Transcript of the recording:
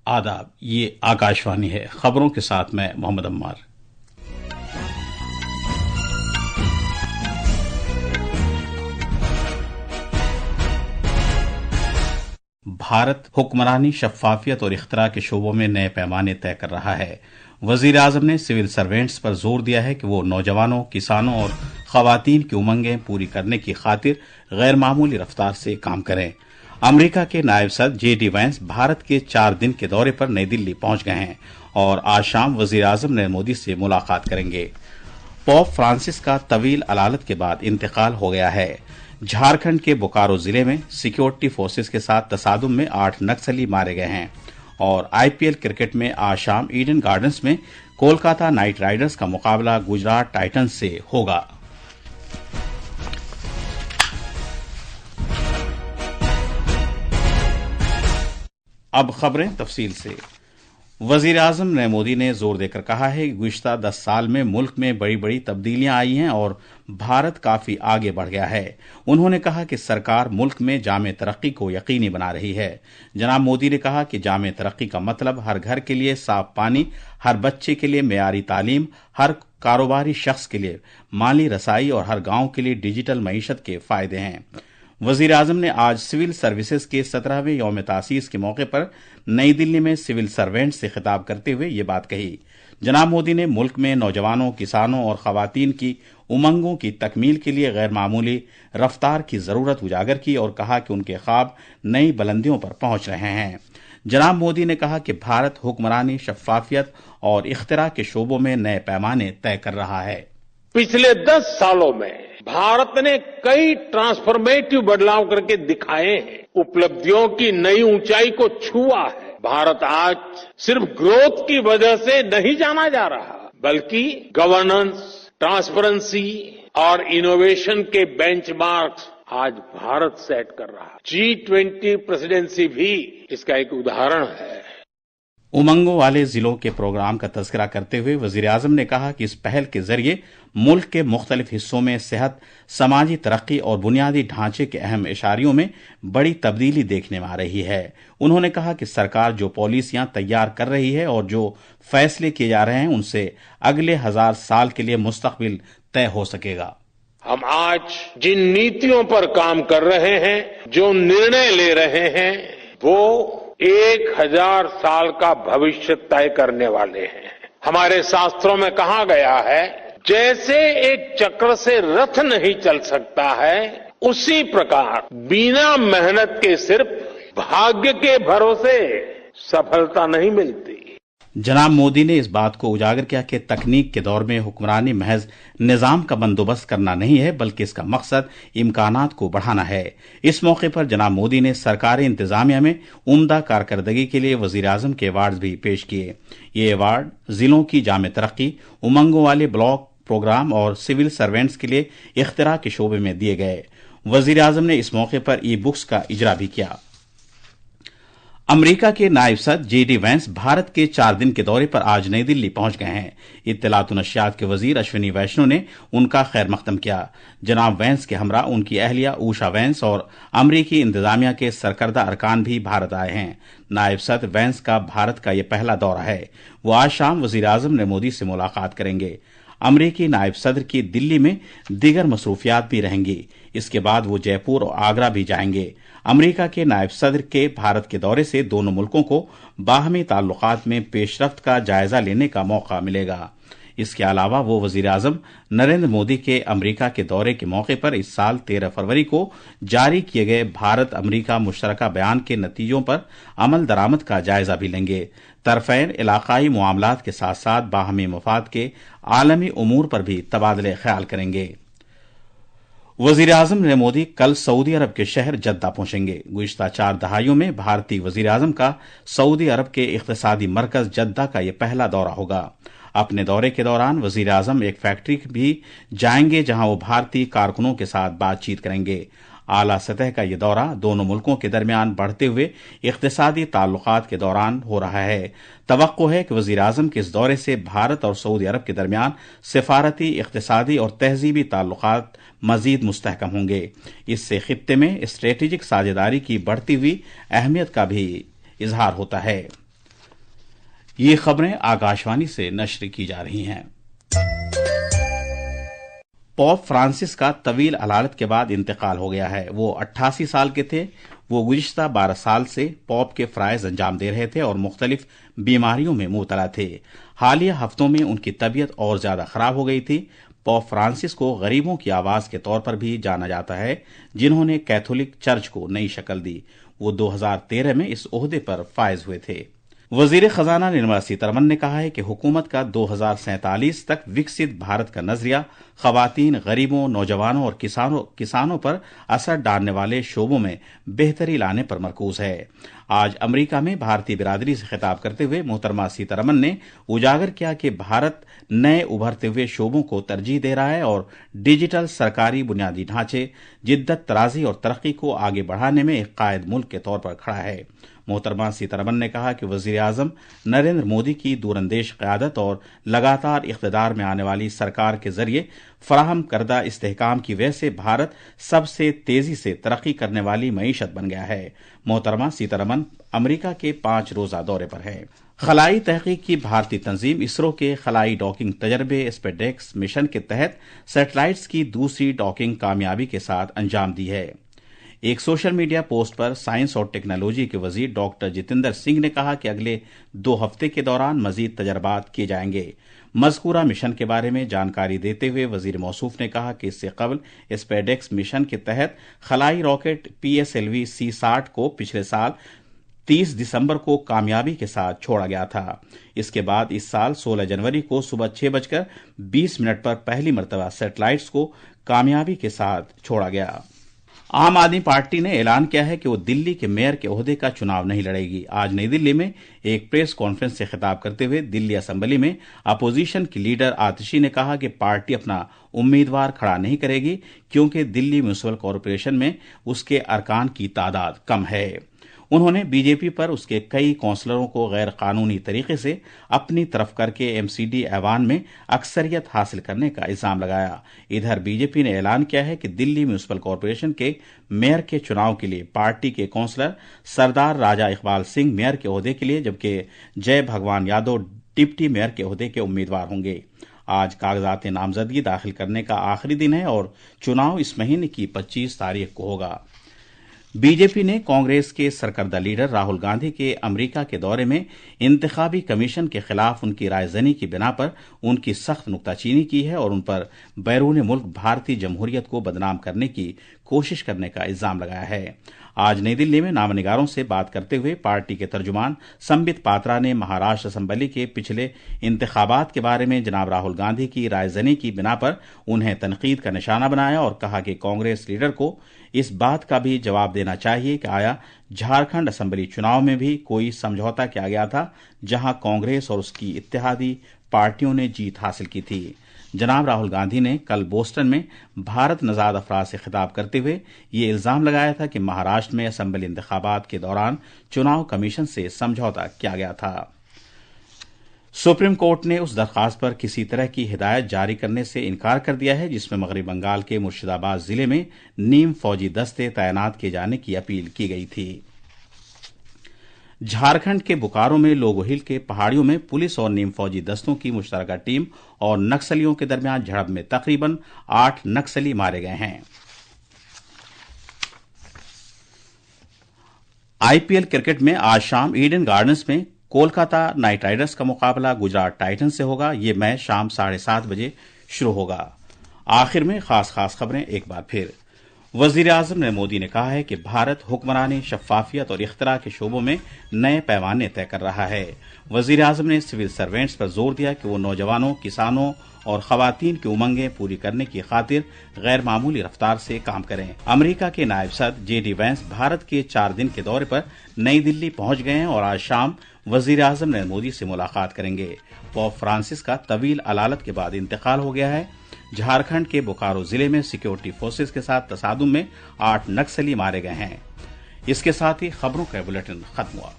आदाब, ये आकाशवाणी है। खबरों के साथ मैं मोहम्मद अम्मार। भारत हुक्मरानी, शफ़ाफ़ियत और इख्तरा के शोबों में नए पैमाने तय कर रहा है। वज़ीर आज़म ने सिविल सर्वेंट्स पर जोर दिया है कि वो नौजवानों, किसानों और ख़वातीन की उमंगें पूरी करने की खातिर गैर मामूली रफ्तार से काम करें। अमेरिका के नायब सदर J.D. वैंस भारत के 4 दिन के दौरे पर नई दिल्ली पहुंच गए हैं और आज शाम वज़ीर आज़म नरेंद्र मोदी से मुलाकात करेंगे। पोप फ्रांसिस का तवील अलालत के बाद इंतकाल हो गया है। झारखंड के बोकारो जिले में सिक्योरिटी फोर्सेस के साथ तसादुम में 8 नक्सली मारे गए हैं। और IPL क्रिकेट में आज शाम ईडन गार्डन्स में कोलकाता नाइट राइडर्स का मुकाबला गुजरात टाइटंस से होगा। अब खबरें तफसील से। वजीर आजम नरेंद्र मोदी ने जोर देकर कहा है कि गुज़िश्ता 10 साल में मुल्क में बड़ी बड़ी तब्दीलियां आई हैं और भारत काफी आगे बढ़ गया है। उन्होंने कहा कि सरकार मुल्क में जामे तरक्की को यकीनी बना रही है। जनाब मोदी ने कहा कि जामे तरक्की का मतलब हर घर के लिए साफ पानी, हर बच्चे के लिए मेयारी तालीम, हर कारोबारी शख्स के लिए माली रसाई और हर गांव के लिए डिजिटल मईशत के फायदे हैं। वजीर आजम ने आज सिविल सर्विसेज के 17वें यौम तासीस के मौके पर नई दिल्ली में सिविल सर्वेंट से खिताब करते हुए ये बात कही। जनाब मोदी ने मुल्क में नौजवानों, किसानों और खवातीन की उमंगों की तकमील के लिए गैर मामूली रफ्तार की जरूरत उजागर की और कहा कि उनके ख्वाब नई बुलंदियों पर पहुंच रहे हैं। जनाब मोदी ने कहा कि भारत हुक्मरानी, शफ़ाफ़ियत और इख्तिरा के शोबों में नए पैमाने तय कर रहा है। पिछले 10 सालों में भारत ने कई ट्रांसफॉर्मेटिव बदलाव करके दिखाए हैं, उपलब्धियों की नई ऊंचाई को छुआ है। भारत आज सिर्फ ग्रोथ की वजह से नहीं जाना जा रहा, बल्कि गवर्नेंस, ट्रांसपेरेंसी और इनोवेशन के बेंचमार्क्स आज भारत सेट कर रहा है। G20 प्रेसिडेंसी भी इसका एक उदाहरण है। उमंगों वाले जिलों के प्रोग्राम का तज़किरा करते हुए वज़ीर आज़म ने कहा कि इस पहल के जरिए मुल्क के मुख्तलिफ हिस्सों में सेहत, समाजी तरक्की और बुनियादी ढांचे के अहम इशारियों में बड़ी तब्दीली देखने में आ रही है। उन्होंने कहा कि सरकार जो पॉलिसियां तैयार कर रही है और जो फैसले किए जा रहे हैं, उनसे अगले 1000 साल के लिए मुस्तकबिल तय हो सकेगा। हम आज जिन नीतियों पर काम कर रहे हैं, जो निर्णय ले रहे हैं, वो 1000 साल का भविष्य तय करने वाले हैं। हमारे शास्त्रों में कहा गया है, जैसे एक चक्र से रथ नहीं चल सकता है, उसी प्रकार बिना मेहनत के सिर्फ भाग्य के भरोसे सफलता नहीं मिलती। जनाब मोदी ने इस बात को उजागर किया कि तकनीक के दौर में हुक्मरानी महज निजाम का बंदोबस्त करना नहीं है, बल्कि इसका मकसद इम्कानात को बढ़ाना है। इस मौके पर जनाब मोदी ने सरकारी इंतजामिया में उम्दा कारकर्दगी के लिए वजीर आजम के अवार्ड भी पेश किए। ये अवार्ड जिलों की जामे तरक्की, उमंगों वाले ब्लॉक प्रोग्राम और सिविल सर्वेंट्स के लिए इख्तिरा के शोबे में दिए गए। वजीर आजम ने इस मौके पर ई-बुक्स का इजरा भी किया। अमेरिका के नायब सदर J.D. वैंस भारत के 4 दिन के दौरे पर आज नई दिल्ली पहुंच गए हैं। इत्तलात व नशियात के वजीर अश्विनी वैष्णव ने उनका खैर मकदम किया। जनाब वैंस के हमरा उनकी अहलिया ऊषा वैंस और अमरीकी इंतजामिया के सरकर्दा अरकान भी भारत आए हैं। नायब सदर वैंस का भारत का यह पहला दौरा है। वो आज शाम वजीर आजम नरेंद्र मोदी से मुलाकात करेंगे। अमरीकी नायब सदर की दिल्ली में दीगर मसरूफियात भी रहेंगी। इसके बाद वो जयपुर और आगरा भी जाएंगे। अमेरिका के नायब सदर के भारत के दौरे से दोनों मुल्कों को बाहमी ताल्लुकात में पेशरफ्त का जायजा लेने का मौका मिलेगा। इसके अलावा वो वजीर आजम नरेंद्र मोदी के अमेरिका के दौरे के मौके पर इस साल 13 फरवरी को जारी किए गए भारत अमेरिका मुश्तरका बयान के नतीजों पर अमल दरामद का जायजा भी लेंगे। तरफैन इलाकाई मामलात के साथ साथ बाहमी मफाद के आलमी उमूर पर भी तबादले ख्याल करेंगे। वजीर आजम नरेंद्र मोदी कल सऊदी अरब के शहर जद्दा पहुंचेंगे। गुज़िश्ता 4 दहाइयों में भारतीय वजीर आजम का सऊदी अरब के इक़्तिसादी मरकज जद्दा का यह पहला दौरा होगा। अपने दौरे के दौरान वजीर आजम एक फैक्ट्री भी जाएंगे, जहां वो भारतीय कारकुनों के साथ बातचीत करेंगे। आला सतह का यह दौरा दोनों मुल्कों के दरमियान बढ़ते हुए इक़्तिसादी ताल्लुकात के दौरान हो रहा है। तवक्को है कि वजीर आजम के इस दौरे से भारत और सऊदी अरब के दरमियान सिफारती, इक़्तिसादी और तहजीबी ताल्लुकात मजीद मुस्तहकम होंगे। इससे खित्ते में स्ट्रेटेजिक साझेदारी की बढ़ती हुई अहमियत का भी इजहार होता है। ये खबरें आकाशवाणी से नश्र की जा रही हैं। पोप फ्रांसिस का तवील अलालत के बाद इंतकाल हो गया है। वो 88 साल के थे। वो गुज़िश्ता 12 साल से पोप के फ़राइज़ अंजाम दे रहे थे और मुख्तलिफ बीमारियों में मुब्तला थे। हालिया हफ्तों में उनकी तबीयत और ज्यादा खराब हो गई थी। पोप फ्रांसिस को गरीबों की आवाज के तौर पर भी जाना जाता है, जिन्होंने कैथोलिक चर्च को नई शक्ल दी। वो 2013 में इस ओहदे पर फायज हुए थे। वजीर खजाना निर्मला सीतारमन ने कहा है कि हुकूमत का 2047 तक विकसित भारत का नजरिया खवातीन, गरीबों, नौजवानों और किसानों पर असर डालने वाले शोबों में बेहतरी लाने पर मरकूज है। आज अमेरिका में भारतीय बिरादरी से खिताब करते हुए मोहतरमा सीतारमन ने उजागर किया कि भारत नए उभरते हुए शोबों को तरजीह दे रहा है और डिजिटल, सरकारी बुनियादी ढांचे, जिद्दत तराजी और तरक्की को आगे बढ़ाने में एक कायद मुल्क के तौर पर खड़ा है। मोहतरमा सीतारमन ने कहा कि वजीर आजम नरेंद्र मोदी की दूरंदेश क़यादत और लगातार इख्तिदार में आने वाली सरकार के जरिए फराहम करदा इस्तेहकाम की वजह से भारत सबसे तेजी से तरक्की करने वाली मईशत बन गया है। मोहतरमा सीतारमन अमेरिका के 5 रोजा दौरे पर है। खलाई तहकीक की भारतीय तंजीम इसरो के खलाई डॉकिंग तजर्बे स्पेडेक्स मिशन के तहत सैटेलाइट्स की दूसरी डॉकिंग कामयाबी के साथ अंजाम दी है। एक सोशल मीडिया पोस्ट पर साइंस और टेक्नोलॉजी के वजीर डॉक्टर जितेंद्र सिंह ने कहा कि अगले 2 हफ्ते के दौरान मजीद तजर्बात किए जाएंगे। मज़कूरा मिशन के बारे में जानकारी देते हुए वजीर मौसूफ ने कहा कि इससे कबल स्पेडेक्स मिशन के तहत खलाई रॉकेट PSLV C-60 को पिछले साल 30 दिसंबर को कामयाबी के साथ छोड़ा गया था। इसके बाद इस साल 16 जनवरी को सुबह 6:20 पर पहली मरतबा सैटेलाइट्स को कामयाबी के साथ छोड़ा गया। आम आदमी पार्टी ने ऐलान किया है कि वो दिल्ली के मेयर के ओहदे का चुनाव नहीं लड़ेगी। आज नई दिल्ली में एक प्रेस कॉन्फ्रेंस से खिताब करते हुए दिल्ली असेंबली में अपोजिशन की लीडर आतिशी ने कहा कि पार्टी अपना उम्मीदवार खड़ा नहीं करेगी क्योंकि दिल्ली म्यूनिसिपल कॉरपोरेशन में उसके अरकान की तादाद कम है। उन्होंने बीजेपी पर उसके कई काउंसलरों को गैर कानूनी तरीके से अपनी तरफ करके MCD ऐवान में अक्सरियत हासिल करने का इल्जाम लगाया। इधर बीजेपी ने ऐलान किया है कि दिल्ली म्यूनिसिपल कॉरपोरेशन के मेयर के चुनाव के लिए पार्टी के काउंसलर सरदार राजा इकबाल सिंह मेयर के ओहदे के लिए, जबकि जय भगवान यादव डिप्टी मेयर के ओहदे के उम्मीदवार होंगे। आज कागजात नामजदगी दाखिल करने का आखिरी दिन है और चुनाव इस महीने की 25 तारीख को होगा। बीजेपी ने कांग्रेस के सरकर्दा लीडर राहुल गांधी के अमेरिका के दौरे में इंतखाबी कमीशन के खिलाफ उनकी रायजनी की बिना पर उनकी सख्त नुक्ताचीनी की है और उन पर बैरून मुल्क भारतीय जमहूरियत को बदनाम करने की कोशिश करने का इल्जाम लगाया है। आज नई दिल्ली में नामनिगारों से बात करते हुए पार्टी के तर्जुमान संबित पात्रा ने महाराष्ट्र असेंबली के पिछले इंतखाबात के बारे में जनाब राहुल गांधी की रायजनी की बिना पर उन्हें तनकीद का निशाना बनाया और कहा कि कांग्रेस लीडर को इस बात का भी जवाब देना चाहिए कि आया झारखंड असेंबली चुनाव में भी कोई समझौता किया गया था जहां कांग्रेस और उसकी इत्तेहादी पार्टियों ने जीत हासिल की थी। जनाब राहुल गांधी ने कल बोस्टन में भारत नजाद अफराद से खिताब करते हुए ये इल्जाम लगाया था कि महाराष्ट्र में असेंबली इंतखाबात के दौरान चुनाव कमीशन से समझौता किया गया था। सुप्रीम कोर्ट ने उस दरखास्त पर किसी तरह की हिदायत जारी करने से इनकार कर दिया है जिसमें मगरबी बंगाल के मुर्शिदाबाद जिले में नीम फौजी दस्ते तैनात किए जाने की अपील की गई थी। झारखंड के बोकारो में लोगो हिल के पहाड़ियों में पुलिस और नीम फौजी दस्तों की मुश्तरका टीम और नक्सलियों के दरमियान झड़प में तकरीबन 8 नक्सली मारे गए हैं। IPL क्रिकेट में आज शाम ईडन गार्डन्स में कोलकाता नाइट राइडर्स का मुकाबला गुजरात टाइटंस से होगा। ये मैच शाम 7:30 बजे शुरू होगा। आखिर में खास खबरें एक बार फिर। वजीर आजम नरेंद्र मोदी ने कहा है कि भारत हुक्मरानी, शफाफियत और इख्तरा के शोबों में नए पैमाने तय कर रहा है। वजीर आजम ने सिविल सर्वेंट्स पर जोर दिया कि वो नौजवानों, किसानों और खवातीन की उमंगें पूरी करने की खातिर गैर मामूली रफ्तार से काम करें। अमेरिका के नायब सदर JD वैंस भारत के 4 दिन के दौरे पर नई दिल्ली पहुंच गए हैं और आज शाम वजीर आजम नरेंद्र मोदी से मुलाकात करेंगे। पोप फ्रांसिस का तवील अलालत के बाद इंतकाल हो गया है। झारखंड के बोकारो जिले में सिक्योरिटी फोर्सेस के साथ तसादुम में 8 नक्सली मारे गए हैं। इसके साथ ही खबरों का बुलेटिन खत्म हुआ।